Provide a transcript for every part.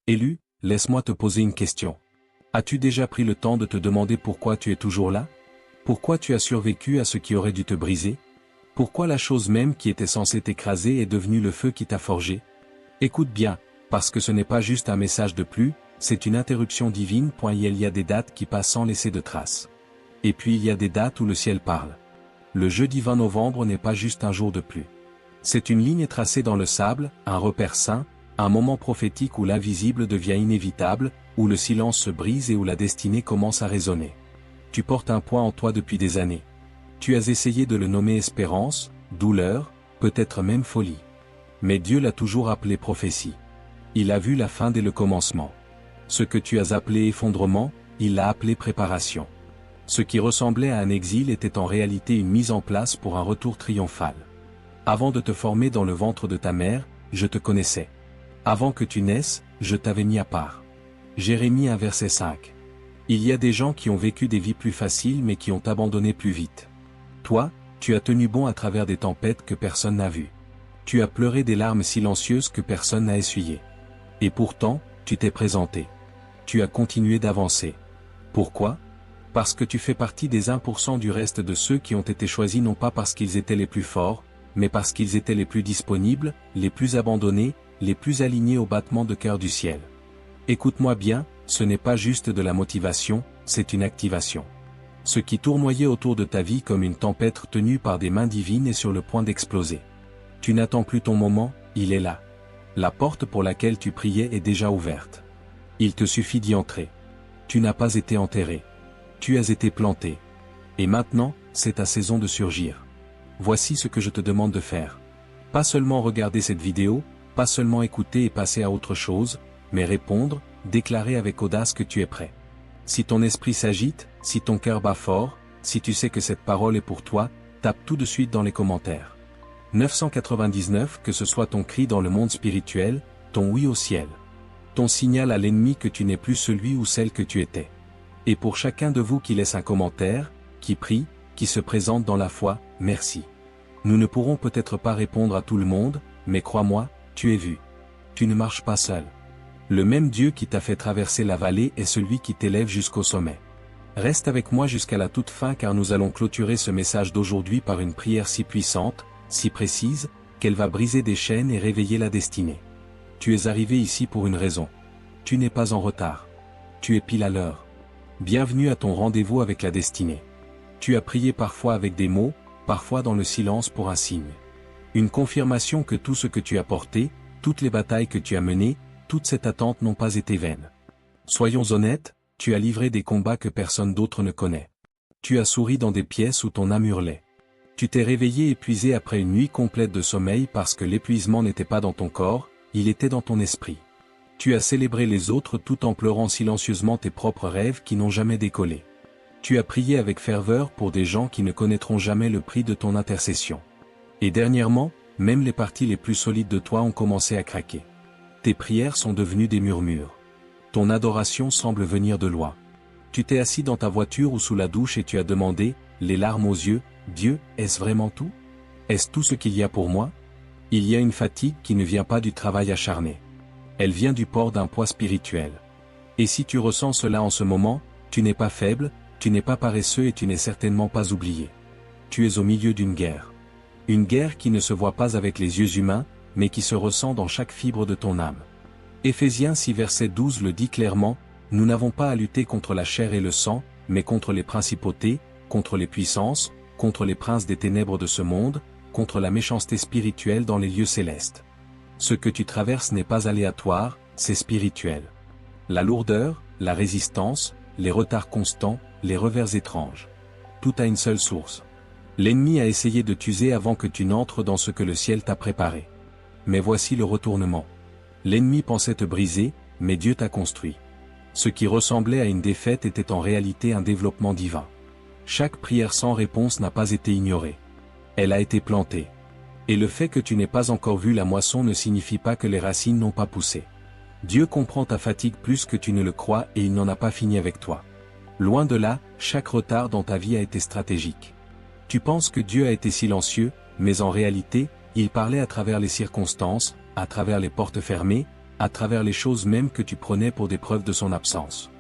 Élu, laisse-moi te poser une question. As-tu déjà pris le temps de te demander pourquoi tu es toujours là? Pourquoi tu as survécu à ce qui aurait dû te briser? Pourquoi la chose même qui était censée t'écraser est devenue le feu qui t'a forgé? Écoute bien, parce que ce n'est pas juste un message de plus, c'est une interruption divine. Il y a des dates qui passent sans laisser de traces. Et puis il y a des dates où le ciel parle. Le jeudi 20 novembre n'est pas juste un jour de plus. C'est une ligne tracée dans le sable, un repère saint, un moment prophétique où l'invisible devient inévitable, où le silence se brise et où la destinée commence à résonner. Tu portes un poids en toi depuis des années. Tu as essayé de le nommer espérance, douleur, peut-être même folie. Mais Dieu l'a toujours appelé prophétie. Il a vu la fin dès le commencement. Ce que tu as appelé effondrement, il l'a appelé préparation. Ce qui ressemblait à un exil était en réalité une mise en place pour un retour triomphal. Avant de te former dans le ventre de ta mère, je te connaissais. Avant que tu naisses, je t'avais mis à part. Jérémie 1 verset 5. Il y a des gens qui ont vécu des vies plus faciles mais qui ont abandonné plus vite. Toi, tu as tenu bon à travers des tempêtes que personne n'a vues. Tu as pleuré des larmes silencieuses que personne n'a essuyées. Et pourtant, tu t'es présenté. Tu as continué d'avancer. Pourquoi? Parce que tu fais partie des 1% du reste de ceux qui ont été choisis non pas parce qu'ils étaient les plus forts, mais parce qu'ils étaient les plus disponibles, les plus abandonnés, les plus alignés au battement de cœur du ciel. Écoute-moi bien, ce n'est pas juste de la motivation, c'est une activation. Ce qui tournoyait autour de ta vie comme une tempête tenue par des mains divines est sur le point d'exploser. Tu n'attends plus ton moment, il est là. La porte pour laquelle tu priais est déjà ouverte. Il te suffit d'y entrer. Tu n'as pas été enterré. Tu as été planté. Et maintenant, c'est ta saison de surgir. Voici ce que je te demande de faire. Pas seulement regarder cette vidéo, pas seulement écouter et passer à autre chose, mais répondre, déclarer avec audace que tu es prêt. Si ton esprit s'agite, si ton cœur bat fort, si tu sais que cette parole est pour toi, tape tout de suite dans les commentaires. 999 Que ce soit ton cri dans le monde spirituel, ton oui au ciel. Ton signal à l'ennemi que tu n'es plus celui ou celle que tu étais. Et pour chacun de vous qui laisse un commentaire, qui prie, qui se présente dans la foi, merci. Nous ne pourrons peut-être pas répondre à tout le monde, mais crois-moi, tu es vu. Tu ne marches pas seul. Le même Dieu qui t'a fait traverser la vallée est celui qui t'élève jusqu'au sommet. Reste avec moi jusqu'à la toute fin car nous allons clôturer ce message d'aujourd'hui par une prière si puissante, si précise, qu'elle va briser des chaînes et réveiller la destinée. Tu es arrivé ici pour une raison. Tu n'es pas en retard. Tu es pile à l'heure. Bienvenue à ton rendez-vous avec la destinée. Tu as prié parfois avec des mots, parfois dans le silence pour un signe. Une confirmation que tout ce que tu as porté, toutes les batailles que tu as menées, toute cette attente n'ont pas été vaines. Soyons honnêtes, tu as livré des combats que personne d'autre ne connaît. Tu as souri dans des pièces où ton âme hurlait. Tu t'es réveillé épuisé après une nuit complète de sommeil parce que l'épuisement n'était pas dans ton corps, il était dans ton esprit. Tu as célébré les autres tout en pleurant silencieusement tes propres rêves qui n'ont jamais décollé. Tu as prié avec ferveur pour des gens qui ne connaîtront jamais le prix de ton intercession. Et dernièrement, même les parties les plus solides de toi ont commencé à craquer. Tes prières sont devenues des murmures. Ton adoration semble venir de loin. Tu t'es assis dans ta voiture ou sous la douche et tu as demandé, les larmes aux yeux, Dieu, est-ce vraiment tout? Est-ce tout ce qu'il y a pour moi? Il y a une fatigue qui ne vient pas du travail acharné. Elle vient du port d'un poids spirituel. Et si tu ressens cela en ce moment, tu n'es pas faible, tu n'es pas paresseux et tu n'es certainement pas oublié. Tu es au milieu d'une guerre. Une guerre qui ne se voit pas avec les yeux humains, mais qui se ressent dans chaque fibre de ton âme. Éphésiens 6 verset 12 le dit clairement, nous n'avons pas à lutter contre la chair et le sang, mais contre les principautés, contre les puissances, contre les princes des ténèbres de ce monde, contre la méchanceté spirituelle dans les lieux célestes. Ce que tu traverses n'est pas aléatoire, c'est spirituel. La lourdeur, la résistance, les retards constants, les revers étranges. Tout a une seule source. L'ennemi a essayé de t'user avant que tu n'entres dans ce que le ciel t'a préparé. Mais voici le retournement. L'ennemi pensait te briser, mais Dieu t'a construit. Ce qui ressemblait à une défaite était en réalité un développement divin. Chaque prière sans réponse n'a pas été ignorée. Elle a été plantée. Et le fait que tu n'aies pas encore vu la moisson ne signifie pas que les racines n'ont pas poussé. Dieu comprend ta fatigue plus que tu ne le crois et il n'en a pas fini avec toi. Loin de là, chaque retard dans ta vie a été stratégique. Tu penses que Dieu a été silencieux, mais en réalité, il parlait à travers les circonstances, à travers les portes fermées, à travers les choses mêmes que tu prenais pour des preuves de son absence.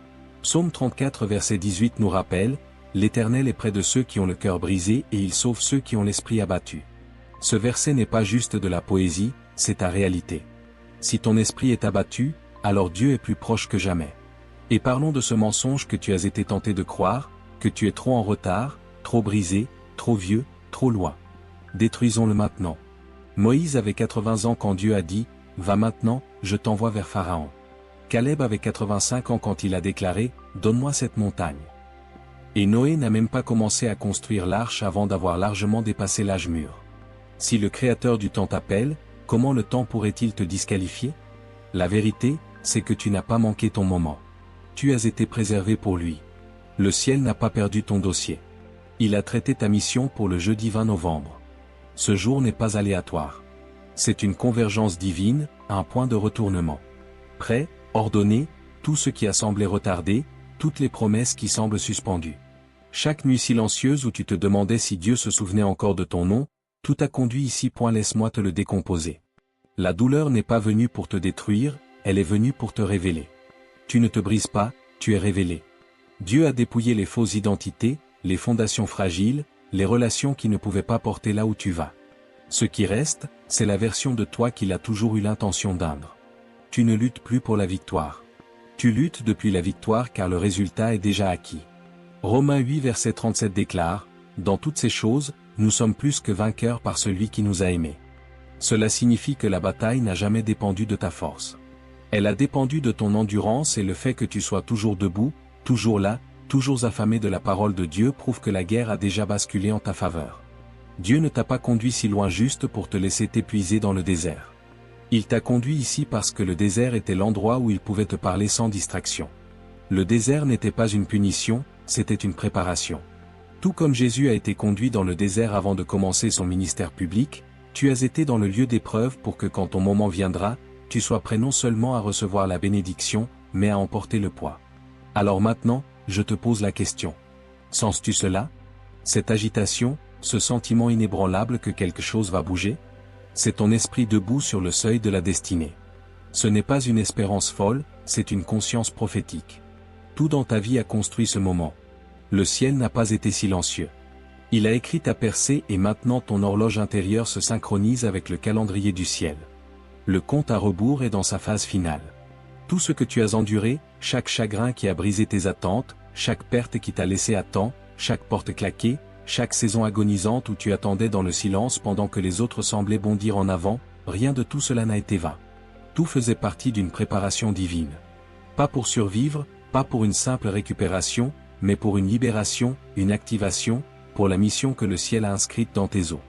Psaume 34 verset 18 nous rappelle, « L'Éternel est près de ceux qui ont le cœur brisé et il sauve ceux qui ont l'esprit abattu. » Ce verset n'est pas juste de la poésie, c'est ta réalité. Si ton esprit est abattu, alors Dieu est plus proche que jamais. Et parlons de ce mensonge que tu as été tenté de croire, que tu es trop en retard, trop brisé, trop vieux, trop loin. Détruisons-le maintenant. Moïse avait 80 ans quand Dieu a dit, « Va maintenant, je t'envoie vers Pharaon. » Caleb avait 85 ans quand il a déclaré, « Donne-moi cette montagne. » Et Noé n'a même pas commencé à construire l'arche avant d'avoir largement dépassé l'âge mûr. Si le Créateur du temps t'appelle, comment le temps pourrait-il te disqualifier? La vérité, c'est que tu n'as pas manqué ton moment. Tu as été préservé pour lui. Le ciel n'a pas perdu ton dossier. Il a traité ta mission pour le jeudi 20 novembre. Ce jour n'est pas aléatoire. C'est une convergence divine, un point de retournement. Prêt, ordonné, tout ce qui a semblé retardé, toutes les promesses qui semblent suspendues. Chaque nuit silencieuse où tu te demandais si Dieu se souvenait encore de ton nom, tout a conduit ici. Laisse-moi te le décomposer. La douleur n'est pas venue pour te détruire, elle est venue pour te révéler. Tu ne te brises pas, tu es révélé. Dieu a dépouillé les fausses identités, les fondations fragiles, les relations qui ne pouvaient pas porter là où tu vas. Ce qui reste, c'est la version de toi qu'il a toujours eu l'intention d'atteindre. Tu ne luttes plus pour la victoire. Tu luttes depuis la victoire car le résultat est déjà acquis. Romains 8 verset 37 déclare, « Dans toutes ces choses, nous sommes plus que vainqueurs par celui qui nous a aimés. » Cela signifie que la bataille n'a jamais dépendu de ta force. Elle a dépendu de ton endurance et le fait que tu sois toujours debout, toujours là, toujours affamé de la parole de Dieu prouve que la guerre a déjà basculé en ta faveur. Dieu ne t'a pas conduit si loin juste pour te laisser t'épuiser dans le désert. Il t'a conduit ici parce que le désert était l'endroit où il pouvait te parler sans distraction. Le désert n'était pas une punition, c'était une préparation. Tout comme Jésus a été conduit dans le désert avant de commencer son ministère public, tu as été dans le lieu d'épreuve pour que quand ton moment viendra, tu sois prêt non seulement à recevoir la bénédiction, mais à emporter le poids. Alors maintenant, je te pose la question. Sens-tu cela? Cette agitation, ce sentiment inébranlable que quelque chose va bouger? C'est ton esprit debout sur le seuil de la destinée. Ce n'est pas une espérance folle, c'est une conscience prophétique. Tout dans ta vie a construit ce moment. Le ciel n'a pas été silencieux. Il a écrit ta percée et maintenant ton horloge intérieure se synchronise avec le calendrier du ciel. Le compte à rebours est dans sa phase finale. Tout ce que tu as enduré, chaque chagrin qui a brisé tes attentes, chaque perte qui t'a laissé à temps, chaque porte claquée, chaque saison agonisante où tu attendais dans le silence pendant que les autres semblaient bondir en avant, rien de tout cela n'a été vain. Tout faisait partie d'une préparation divine. Pas pour survivre, pas pour une simple récupération, mais pour une libération, une activation, pour la mission que le ciel a inscrite dans tes os.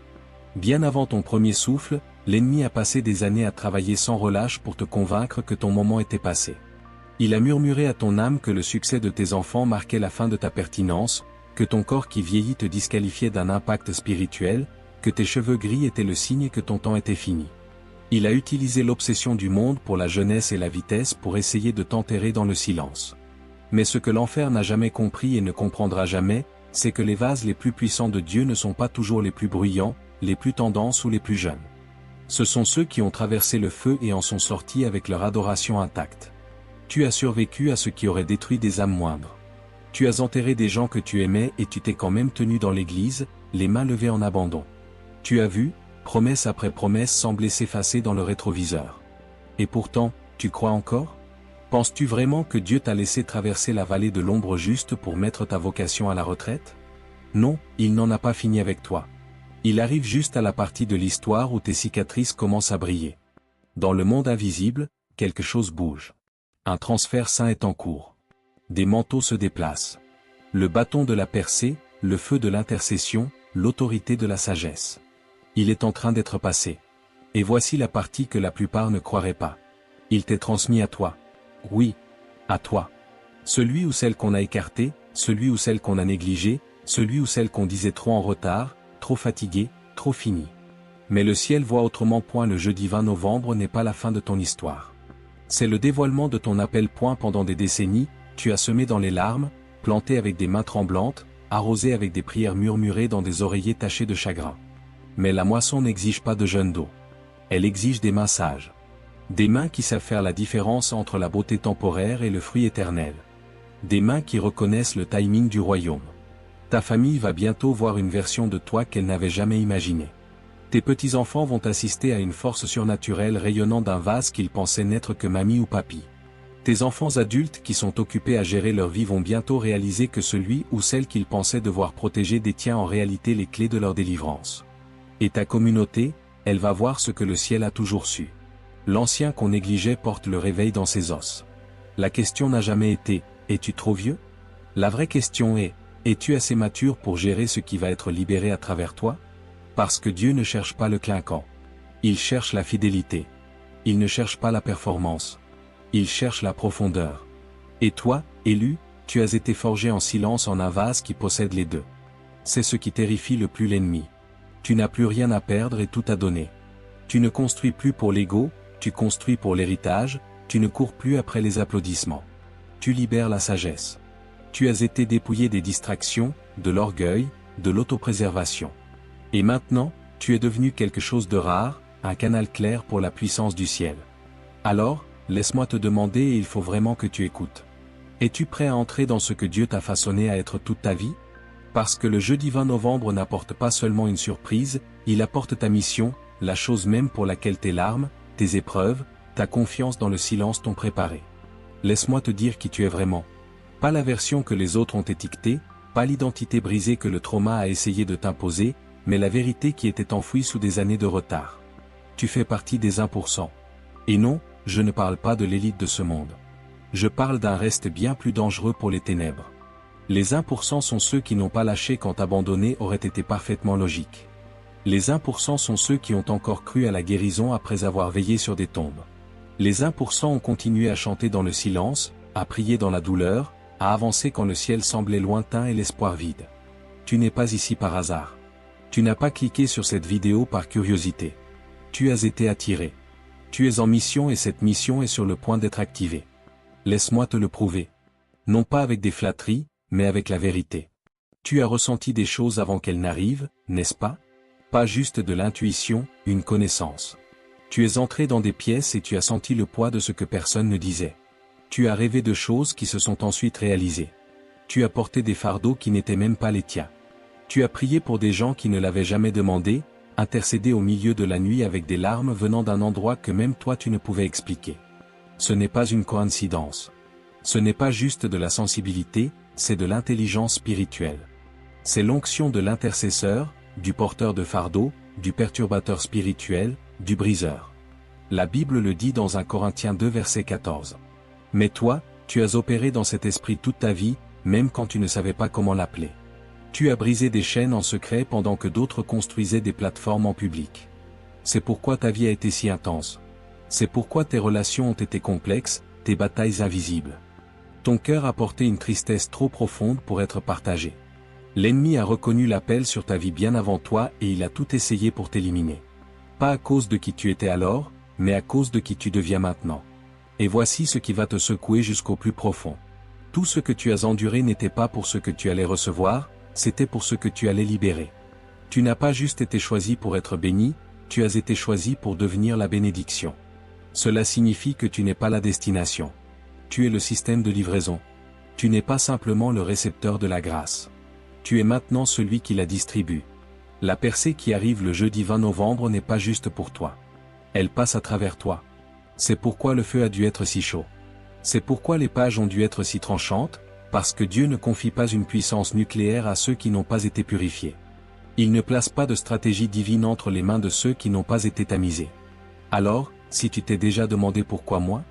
Bien avant ton premier souffle, l'ennemi a passé des années à travailler sans relâche pour te convaincre que ton moment était passé. Il a murmuré à ton âme que le succès de tes enfants marquait la fin de ta pertinence, que ton corps qui vieillit te disqualifiait d'un impact spirituel, que tes cheveux gris étaient le signe que ton temps était fini. Il a utilisé l'obsession du monde pour la jeunesse et la vitesse pour essayer de t'enterrer dans le silence. Mais ce que l'enfer n'a jamais compris et ne comprendra jamais, c'est que les vases les plus puissants de Dieu ne sont pas toujours les plus bruyants, les plus tendances ou les plus jeunes. Ce sont ceux qui ont traversé le feu et en sont sortis avec leur adoration intacte. Tu as survécu à ce qui aurait détruit des âmes moindres. Tu as enterré des gens que tu aimais et tu t'es quand même tenu dans l'église, les mains levées en abandon. Tu as vu, promesse après promesse sembler s'effacer dans le rétroviseur. Et pourtant, tu crois encore? Penses-tu vraiment que Dieu t'a laissé traverser la vallée de l'ombre juste pour mettre ta vocation à la retraite? Non, il n'en a pas fini avec toi. Il arrive juste à la partie de l'histoire où tes cicatrices commencent à briller. Dans le monde invisible, quelque chose bouge. Un transfert saint est en cours. Des manteaux se déplacent. Le bâton de la percée, le feu de l'intercession, l'autorité de la sagesse. Il est en train d'être passé. Et voici la partie que la plupart ne croiraient pas. Il t'est transmis à toi. Oui, à toi. Celui ou celle qu'on a écarté, celui ou celle qu'on a négligé, celui ou celle qu'on disait trop en retard, trop fatigué, trop fini. Mais le ciel voit autrement. Le jeudi 20 novembre n'est pas la fin de ton histoire. C'est le dévoilement de ton appel. Pendant des décennies, tu as semé dans les larmes, planté avec des mains tremblantes, arrosé avec des prières murmurées dans des oreillers tachés de chagrin. Mais la moisson n'exige pas de jeûne d'eau. Elle exige des mains sages. Des mains qui savent faire la différence entre la beauté temporaire et le fruit éternel. Des mains qui reconnaissent le timing du royaume. Ta famille va bientôt voir une version de toi qu'elle n'avait jamais imaginée. Tes petits-enfants vont assister à une force surnaturelle rayonnant d'un vase qu'ils pensaient n'être que mamie ou papy. Tes enfants adultes qui sont occupés à gérer leur vie vont bientôt réaliser que celui ou celle qu'ils pensaient devoir protéger détient en réalité les clés de leur délivrance. Et ta communauté, elle va voir ce que le ciel a toujours su. L'ancien qu'on négligeait porte le réveil dans ses os. La question n'a jamais été « Es-tu trop vieux ?» La vraie question est « Es-tu assez mature pour gérer ce qui va être libéré à travers toi ?» Parce que Dieu ne cherche pas le clinquant. Il cherche la fidélité. Il ne cherche pas la performance. Il cherche la profondeur. Et toi, élu, tu as été forgé en silence en un vase qui possède les deux. C'est ce qui terrifie le plus l'ennemi. Tu n'as plus rien à perdre et tout à donner. Tu ne construis plus pour l'ego, tu construis pour l'héritage, tu ne cours plus après les applaudissements. Tu libères la sagesse. Tu as été dépouillé des distractions, de l'orgueil, de l'autopréservation. Et maintenant, tu es devenu quelque chose de rare, un canal clair pour la puissance du ciel. Alors, laisse-moi te demander et il faut vraiment que tu écoutes. Es-tu prêt à entrer dans ce que Dieu t'a façonné à être toute ta vie? Parce que le jeudi 20 novembre n'apporte pas seulement une surprise, il apporte ta mission, la chose même pour laquelle tes larmes, tes épreuves, ta confiance dans le silence t'ont préparé. Laisse-moi te dire qui tu es vraiment. Pas la version que les autres ont étiquetée, pas l'identité brisée que le trauma a essayé de t'imposer, mais la vérité qui était enfouie sous des années de retard. Tu fais partie des 1%. Et non, je ne parle pas de l'élite de ce monde. Je parle d'un reste bien plus dangereux pour les ténèbres. Les 1% sont ceux qui n'ont pas lâché quand abandonner aurait été parfaitement logique. Les 1% sont ceux qui ont encore cru à la guérison après avoir veillé sur des tombes. Les 1% ont continué à chanter dans le silence, à prier dans la douleur, à avancer quand le ciel semblait lointain et l'espoir vide. Tu n'es pas ici par hasard. Tu n'as pas cliqué sur cette vidéo par curiosité. Tu as été attiré. Tu es en mission et cette mission est sur le point d'être activée. Laisse-moi te le prouver. Non pas avec des flatteries, mais avec la vérité. Tu as ressenti des choses avant qu'elles n'arrivent, n'est-ce pas? Pas juste de l'intuition, une connaissance. Tu es entré dans des pièces et tu as senti le poids de ce que personne ne disait. Tu as rêvé de choses qui se sont ensuite réalisées. Tu as porté des fardeaux qui n'étaient même pas les tiens. Tu as prié pour des gens qui ne l'avaient jamais demandé, intercédé au milieu de la nuit avec des larmes venant d'un endroit que même toi tu ne pouvais expliquer. Ce n'est pas une coïncidence. Ce n'est pas juste de la sensibilité, c'est de l'intelligence spirituelle. C'est l'onction de l'intercesseur, du porteur de fardeau, du perturbateur spirituel, du briseur. La Bible le dit dans 1 Corinthiens 2 verset 14. Mais toi, tu as opéré dans cet esprit toute ta vie, même quand tu ne savais pas comment l'appeler. Tu as brisé des chaînes en secret pendant que d'autres construisaient des plateformes en public. C'est pourquoi ta vie a été si intense. C'est pourquoi tes relations ont été complexes, tes batailles invisibles. Ton cœur a porté une tristesse trop profonde pour être partagée. L'ennemi a reconnu l'appel sur ta vie bien avant toi et il a tout essayé pour t'éliminer. Pas à cause de qui tu étais alors, mais à cause de qui tu deviens maintenant. Et voici ce qui va te secouer jusqu'au plus profond. Tout ce que tu as enduré n'était pas pour ce que tu allais recevoir, c'était pour ce que tu allais libérer. Tu n'as pas juste été choisi pour être béni, tu as été choisi pour devenir la bénédiction. Cela signifie que tu n'es pas la destination. Tu es le système de livraison. Tu n'es pas simplement le récepteur de la grâce. Tu es maintenant celui qui la distribue. La percée qui arrive le jeudi 20 novembre n'est pas juste pour toi. Elle passe à travers toi. C'est pourquoi le feu a dû être si chaud. C'est pourquoi les pages ont dû être si tranchantes, parce que Dieu ne confie pas une puissance nucléaire à ceux qui n'ont pas été purifiés. Il ne place pas de stratégie divine entre les mains de ceux qui n'ont pas été tamisés. Alors, si tu t'es déjà demandé pourquoi moi?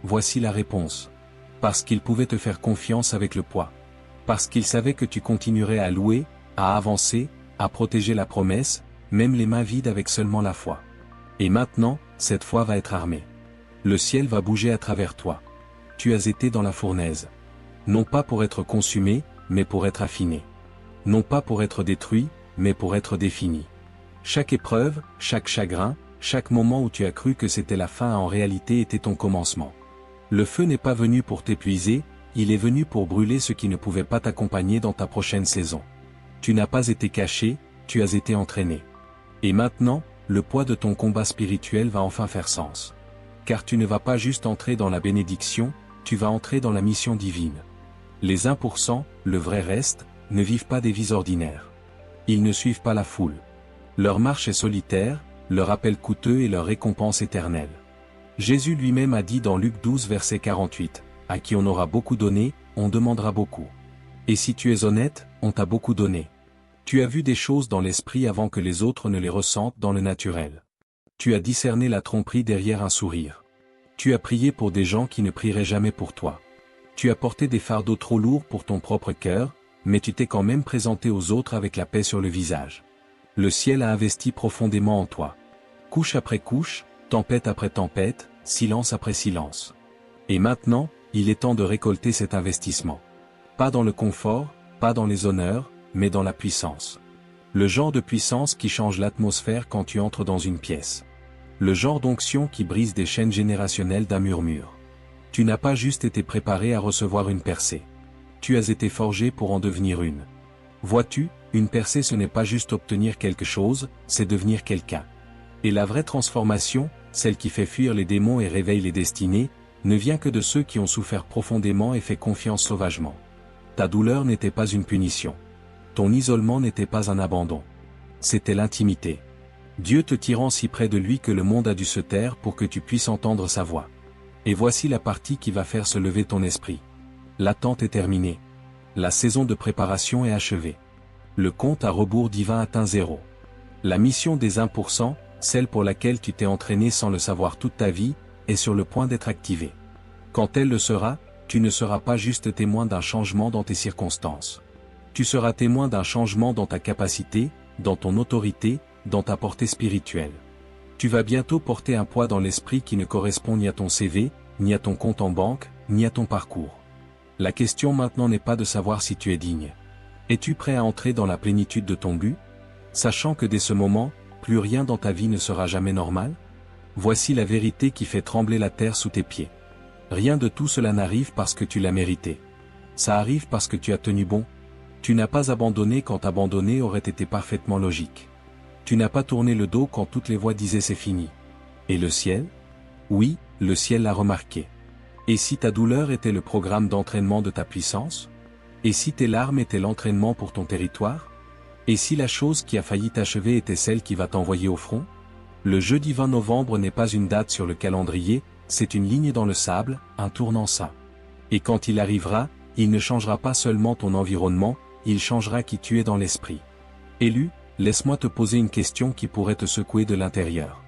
Voici la réponse. Parce qu'il pouvait te faire confiance avec le poids. Parce qu'il savait que tu continuerais à louer, à avancer, à protéger la promesse, même les mains vides avec seulement la foi. Et maintenant, cette foi va être armée. Le ciel va bouger à travers toi. Tu as été dans la fournaise. Non pas pour être consumé, mais pour être affiné. Non pas pour être détruit, mais pour être défini. Chaque épreuve, chaque chagrin, chaque moment où tu as cru que c'était la fin en réalité était ton commencement. Le feu n'est pas venu pour t'épuiser, il est venu pour brûler ce qui ne pouvait pas t'accompagner dans ta prochaine saison. Tu n'as pas été caché, tu as été entraîné. Et maintenant, le poids de ton combat spirituel va enfin faire sens. car tu ne vas pas juste entrer dans la bénédiction, tu vas entrer dans la mission divine. Les 1%, le vrai reste, ne vivent pas des vies ordinaires. Ils ne suivent pas la foule. Leur marche est solitaire, leur appel coûteux et leur récompense éternelle. Jésus lui-même a dit dans Luc 12 verset 48, « À qui on aura beaucoup donné, on demandera beaucoup. Et si tu es honnête, on t'a beaucoup donné. » Tu as vu des choses dans l'esprit avant que les autres ne les ressentent dans le naturel. Tu as discerné la tromperie derrière un sourire. Tu as prié pour des gens qui ne prieraient jamais pour toi. Tu as porté des fardeaux trop lourds pour ton propre cœur, mais tu t'es quand même présenté aux autres avec la paix sur le visage. Le ciel a investi profondément en toi. Couche après couche, tempête après tempête, silence après silence. Et maintenant, il est temps de récolter cet investissement. Pas dans le confort, pas dans les honneurs, mais dans la puissance. Le genre de puissance qui change l'atmosphère quand tu entres dans une pièce. Le genre d'onction qui brise des chaînes générationnelles d'un murmure. Tu n'as pas juste été préparé à recevoir une percée. Tu as été forgé pour en devenir une. Vois-tu, une percée ce n'est pas juste obtenir quelque chose, c'est devenir quelqu'un. Et la vraie transformation, celle qui fait fuir les démons et réveille les destinées, ne vient que de ceux qui ont souffert profondément et fait confiance sauvagement. Ta douleur n'était pas une punition. Ton isolement n'était pas un abandon. C'était l'intimité. Dieu te tirant si près de lui que le monde a dû se taire pour que tu puisses entendre sa voix. Et voici la partie qui va faire se lever ton esprit. L'attente est terminée. La saison de préparation est achevée. Le compte à rebours divin atteint 0. La mission des 1%, celle pour laquelle tu t'es entraîné sans le savoir toute ta vie, est sur le point d'être activée. Quand elle le sera, tu ne seras pas juste témoin d'un changement dans tes circonstances. Tu seras témoin d'un changement dans ta capacité, dans ton autorité, dans ta portée spirituelle. Tu vas bientôt porter un poids dans l'esprit qui ne correspond ni à ton CV, ni à ton compte en banque, ni à ton parcours. La question maintenant n'est pas de savoir si tu es digne. Es-tu prêt à entrer dans la plénitude de ton but, sachant que dès ce moment, plus rien dans ta vie ne sera jamais normal? Voici la vérité qui fait trembler la terre sous tes pieds. Rien de tout cela n'arrive parce que tu l'as mérité. Ça arrive parce que tu as tenu bon. Tu n'as pas abandonné quand abandonner aurait été parfaitement logique. Tu n'as pas tourné le dos quand toutes les voix disaient c'est fini. Et le ciel? Oui, le ciel l'a remarqué. Et si ta douleur était le programme d'entraînement de ta puissance? Et si tes larmes étaient l'entraînement pour ton territoire? Et si la chose qui a failli t'achever était celle qui va t'envoyer au front? Le jeudi 20 novembre n'est pas une date sur le calendrier, c'est une ligne dans le sable, un tournant ça. Et quand il arrivera, il ne changera pas seulement ton environnement, il changera qui tu es dans l'esprit. Élu, laisse-moi te poser une question qui pourrait te secouer de l'intérieur.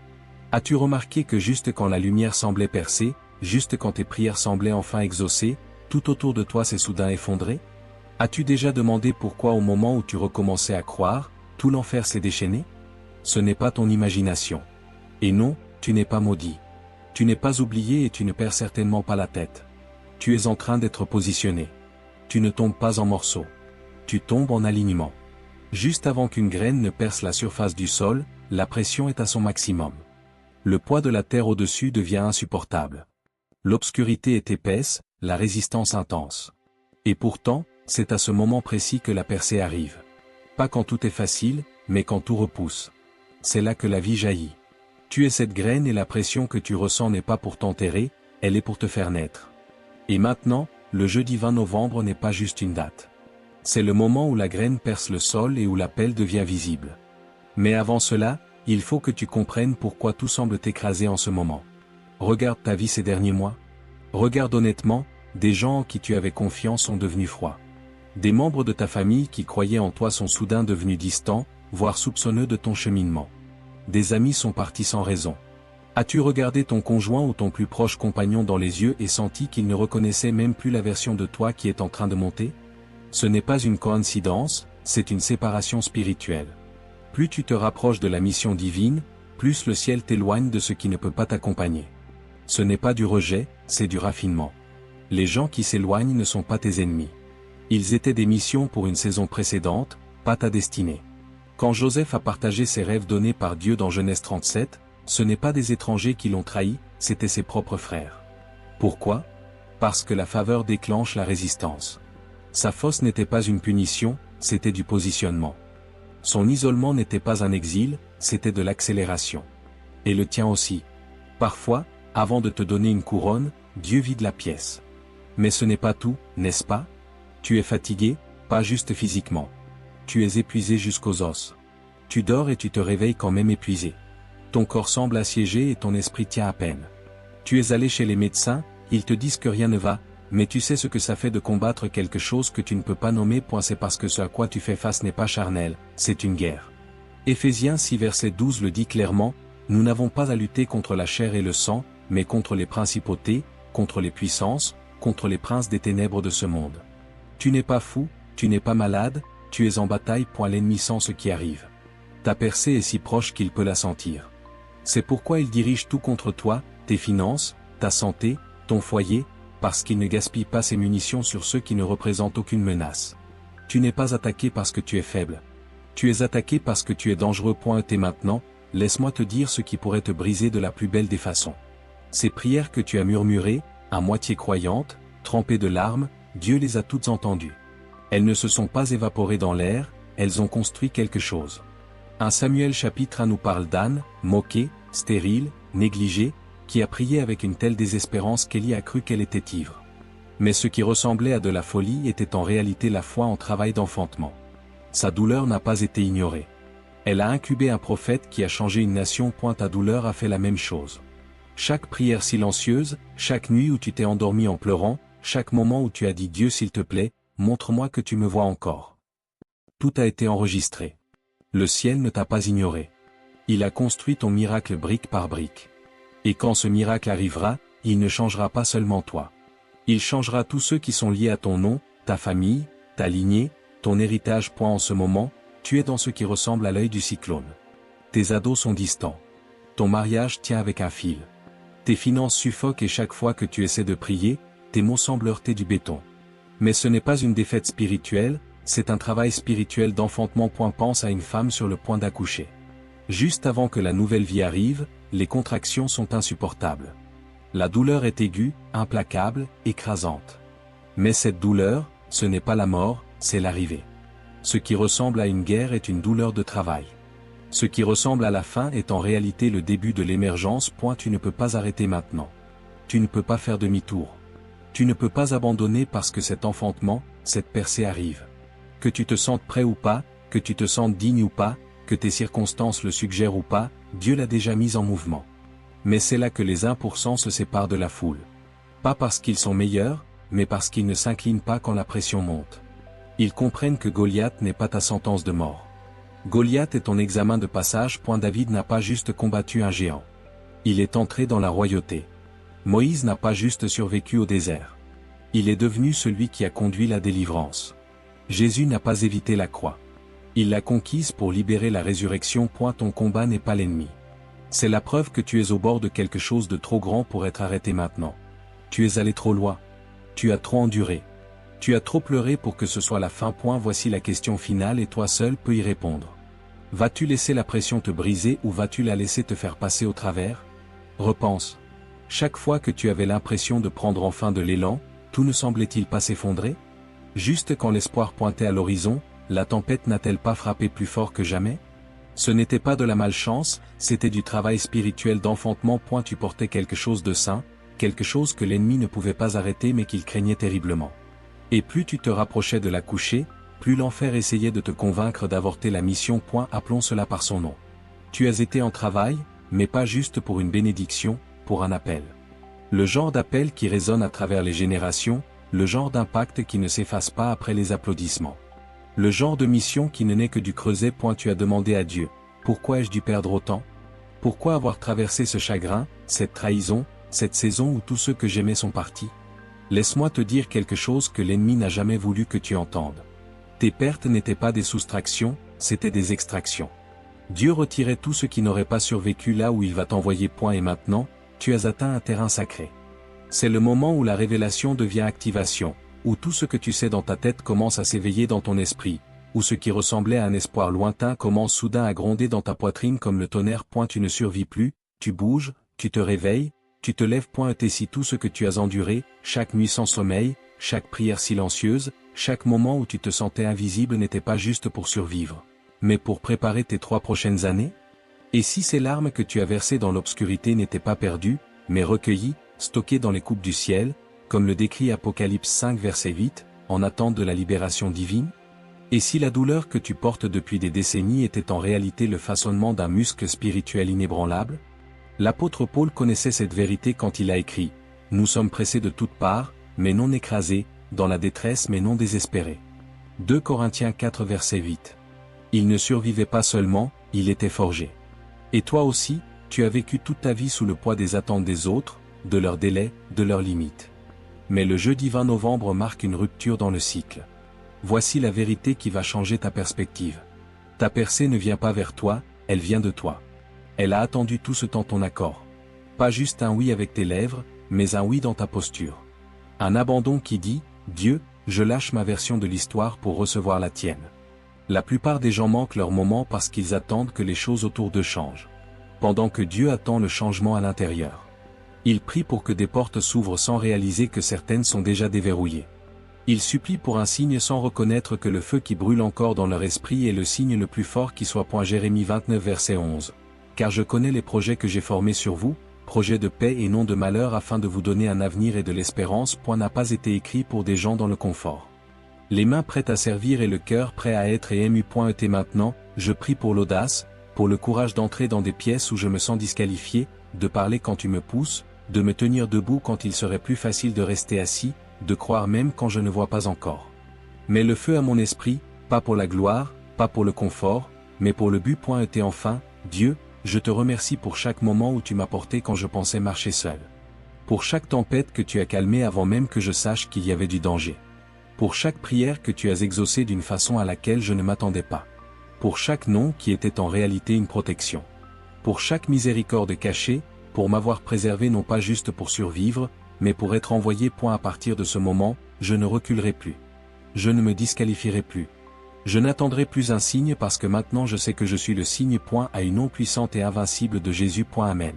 As-tu remarqué que juste quand la lumière semblait percer, juste quand tes prières semblaient enfin exaucées, tout autour de toi s'est soudain effondré? As-tu déjà demandé pourquoi au moment où tu recommençais à croire, tout l'enfer s'est déchaîné? Ce n'est pas ton imagination. Et non, tu n'es pas maudit. Tu n'es pas oublié et tu ne perds certainement pas la tête. Tu es en train d'être positionné. Tu ne tombes pas en morceaux. Tu tombes en alignement. Juste avant qu'une graine ne perce la surface du sol, la pression est à son maximum. Le poids de la terre au-dessus devient insupportable. L'obscurité est épaisse, la résistance intense. Et pourtant, c'est à ce moment précis que la percée arrive. Pas quand tout est facile, mais quand tout repousse. C'est là que la vie jaillit. Tu es cette graine et la pression que tu ressens n'est pas pour t'enterrer, elle est pour te faire naître. Et maintenant, le jeudi 20 novembre n'est pas juste une date. C'est le moment où la graine perce le sol et où l'appel devient visible. Mais avant cela, il faut que tu comprennes pourquoi tout semble t'écraser en ce moment. Regarde ta vie ces derniers mois. Regarde honnêtement, des gens en qui tu avais confiance sont devenus froids. Des membres de ta famille qui croyaient en toi sont soudain devenus distants, voire soupçonneux de ton cheminement. Des amis sont partis sans raison. As-tu regardé ton conjoint ou ton plus proche compagnon dans les yeux et senti qu'il ne reconnaissait même plus la version de toi qui est en train de monter? Ce n'est pas une coïncidence, c'est une séparation spirituelle. Plus tu te rapproches de la mission divine, plus le ciel t'éloigne de ce qui ne peut pas t'accompagner. Ce n'est pas du rejet, c'est du raffinement. Les gens qui s'éloignent ne sont pas tes ennemis. Ils étaient des missions pour une saison précédente, pas ta destinée. Quand Joseph a partagé ses rêves donnés par Dieu dans Genèse 37, ce n'est pas des étrangers qui l'ont trahi, c'étaient ses propres frères. Pourquoi? Parce que la faveur déclenche la résistance. Sa fosse n'était pas une punition, c'était du positionnement. Son isolement n'était pas un exil, c'était de l'accélération. Et le tien aussi. Parfois, Avant de te donner une couronne, Dieu vide la pièce. Mais ce n'est pas tout, n'est-ce pas? Tu es fatigué, pas juste physiquement. Tu es épuisé jusqu'aux os. Tu dors et tu te réveilles quand même épuisé. Ton corps semble assiégé et ton esprit tient à peine. Tu es allé chez les médecins, ils te disent que rien ne va, mais tu sais ce que ça fait de combattre quelque chose que tu ne peux pas nommer. C'est parce que ce à quoi tu fais face n'est pas charnel, c'est une guerre. Éphésiens 6 verset 12 le dit clairement, nous n'avons pas à lutter contre la chair et le sang, mais contre les principautés, contre les puissances, contre les princes des ténèbres de ce monde. Tu n'es pas fou, tu n'es pas malade, tu es en bataille. L'ennemi sent ce qui arrive. Ta percée est si proche qu'il peut la sentir. C'est pourquoi il dirige tout contre toi, tes finances, ta santé, ton foyer, parce qu'il ne gaspille pas ses munitions sur ceux qui ne représentent aucune menace. Tu n'es pas attaqué parce que tu es faible. Tu es attaqué parce que tu es dangereux. Et maintenant, laisse-moi te dire ce qui pourrait te briser de la plus belle des façons. Ces prières que tu as murmurées, à moitié croyantes, trempées de larmes, Dieu les a toutes entendues. Elles ne se sont pas évaporées dans l'air, elles ont construit quelque chose. 1 Samuel chapitre 1 nous parle d'Anne, moquée, stérile, négligée, qui a prié avec une telle désespérance qu'Élie a cru qu'elle était ivre. Mais ce qui ressemblait à de la folie était en réalité la foi en travail d'enfantement. Sa douleur n'a pas été ignorée. Elle a incubé un prophète qui a changé une nation. Ta douleur a fait la même chose. Chaque prière silencieuse, chaque nuit où tu t'es endormi en pleurant, chaque moment où tu as dit Dieu s'il te plaît, montre-moi que tu me vois encore. Tout a été enregistré. Le ciel ne t'a pas ignoré. Il a construit ton miracle brique par brique. Et quand ce miracle arrivera, il ne changera pas seulement toi. Il changera tous ceux qui sont liés à ton nom, ta famille, ta lignée, ton héritage. En ce moment, tu es dans ce qui ressemble à l'œil du cyclone. Tes ados sont distants. Ton mariage tient avec un fil. Tes finances suffoquent et chaque fois que tu essaies de prier, tes mots semblent heurter du béton. Mais ce n'est pas une défaite spirituelle, c'est un travail spirituel d'enfantement. Pense à une femme sur le point d'accoucher. Juste avant que la nouvelle vie arrive, les contractions sont insupportables. La douleur est aiguë, implacable, écrasante. Mais cette douleur, ce n'est pas la mort, c'est l'arrivée. Ce qui ressemble à une guerre est une douleur de travail. Ce qui ressemble à la fin est en réalité le début de l'émergence. Tu ne peux pas arrêter maintenant. Tu ne peux pas faire demi-tour. Tu ne peux pas abandonner parce que cet enfantement, cette percée arrive. Que tu te sentes prêt ou pas, que tu te sentes digne ou pas, que tes circonstances le suggèrent ou pas, Dieu l'a déjà mise en mouvement. Mais c'est là que les 1% se séparent de la foule. Pas parce qu'ils sont meilleurs, mais parce qu'ils ne s'inclinent pas quand la pression monte. Ils comprennent que Goliath n'est pas ta sentence de mort. Goliath est ton examen de passage. David n'a pas juste combattu un géant. Il est entré dans la royauté. Moïse n'a pas juste survécu au désert. Il est devenu celui qui a conduit la délivrance. Jésus n'a pas évité la croix. Il l'a conquise pour libérer la résurrection. Ton combat n'est pas l'ennemi. C'est la preuve que tu es au bord de quelque chose de trop grand pour être arrêté maintenant. Tu es allé trop loin. Tu as trop enduré. Tu as trop pleuré pour que ce soit la fin. Voici la question finale et toi seul peux y répondre. Vas-tu laisser la pression te briser ou vas-tu la laisser te faire passer au travers? Repense. Chaque fois que tu avais l'impression de prendre enfin de l'élan, tout ne semblait-il pas s'effondrer? Juste quand l'espoir pointait à l'horizon, la tempête n'a-t-elle pas frappé plus fort que jamais? Ce n'était pas de la malchance, c'était du travail spirituel d'enfantement. Tu portais quelque chose de saint, quelque chose que l'ennemi ne pouvait pas arrêter mais qu'il craignait terriblement. Et plus tu te rapprochais de l'accoucher, plus l'enfer essayait de te convaincre d'avorter la mission. Appelons cela par son nom. Tu as été en travail, mais pas juste pour une bénédiction, pour un appel. Le genre d'appel qui résonne à travers les générations, le genre d'impact qui ne s'efface pas après les applaudissements. Le genre de mission qui ne naît que du creuset. Tu as demandé à Dieu, pourquoi ai-je dû perdre autant? Pourquoi avoir traversé ce chagrin, cette trahison, cette saison où tous ceux que j'aimais sont partis? Laisse-moi te dire quelque chose que l'ennemi n'a jamais voulu que tu entendes. Tes pertes n'étaient pas des soustractions, c'étaient des extractions. Dieu retirait tout ce qui n'aurait pas survécu là où il va t'envoyer. Et maintenant, tu as atteint un terrain sacré. C'est le moment où la révélation devient activation, où tout ce que tu sais dans ta tête commence à s'éveiller dans ton esprit, où ce qui ressemblait à un espoir lointain commence soudain à gronder dans ta poitrine comme le tonnerre. Tu ne survis plus, tu bouges, tu te réveilles, tu te lèves. Et si tout ce que tu as enduré, chaque nuit sans sommeil, chaque prière silencieuse, chaque moment où tu te sentais invisible n'était pas juste pour survivre, mais pour préparer tes 3 prochaines années? Et si ces larmes que tu as versées dans l'obscurité n'étaient pas perdues, mais recueillis, stockés dans les coupes du ciel, comme le décrit Apocalypse 5 verset 8, en attente de la libération divine? Et si la douleur que tu portes depuis des décennies était en réalité le façonnement d'un muscle spirituel inébranlable? L'apôtre Paul connaissait cette vérité quand il a écrit « Nous sommes pressés de toutes parts, mais non écrasés, dans la détresse mais non désespérés. » 2 Corinthiens 4 verset 8. Il ne survivait pas seulement, il était forgé. Et toi aussi, tu as vécu toute ta vie sous le poids des attentes des autres, de leurs délais, de leurs limites. Mais le jeudi 20 novembre marque une rupture dans le cycle. Voici la vérité qui va changer ta perspective. Ta percée ne vient pas vers toi, elle vient de toi. Elle a attendu tout ce temps ton accord. Pas juste un oui avec tes lèvres, mais un oui dans ta posture. Un abandon qui dit « Dieu, je lâche ma version de l'histoire pour recevoir la tienne ». La plupart des gens manquent leur moment parce qu'ils attendent que les choses autour d'eux changent. Pendant que Dieu attend le changement à l'intérieur. Il prie pour que des portes s'ouvrent sans réaliser que certaines sont déjà déverrouillées. Il supplie pour un signe sans reconnaître que le feu qui brûle encore dans leur esprit est le signe le plus fort qui soit. Jérémie 29 verset 11. Car je connais les projets que j'ai formés sur vous, projets de paix et non de malheur afin de vous donner un avenir et de l'espérance. N'a pas été écrit pour des gens dans le confort. Les mains prêtes à servir et le cœur prêt à être ému. Et maintenant, je prie pour l'audace, pour le courage d'entrer dans des pièces où je me sens disqualifié, de parler quand tu me pousses, de me tenir debout quand il serait plus facile de rester assis, de croire même quand je ne vois pas encore. Mais le feu à mon esprit, pas pour la gloire, pas pour le confort, mais pour le but. Et enfin, Dieu, je te remercie pour chaque moment où tu m'as porté quand je pensais marcher seul. Pour chaque tempête que tu as calmée avant même que je sache qu'il y avait du danger. Pour chaque prière que tu as exaucée d'une façon à laquelle je ne m'attendais pas. Pour chaque non qui était en réalité une protection. Pour chaque miséricorde cachée, pour m'avoir préservé non pas juste pour survivre, mais pour être envoyé. À partir de ce moment, je ne reculerai plus. Je ne me disqualifierai plus. Je n'attendrai plus un signe parce que maintenant je sais que je suis le signe. À une nom puissante et invincible de Jésus. Amen.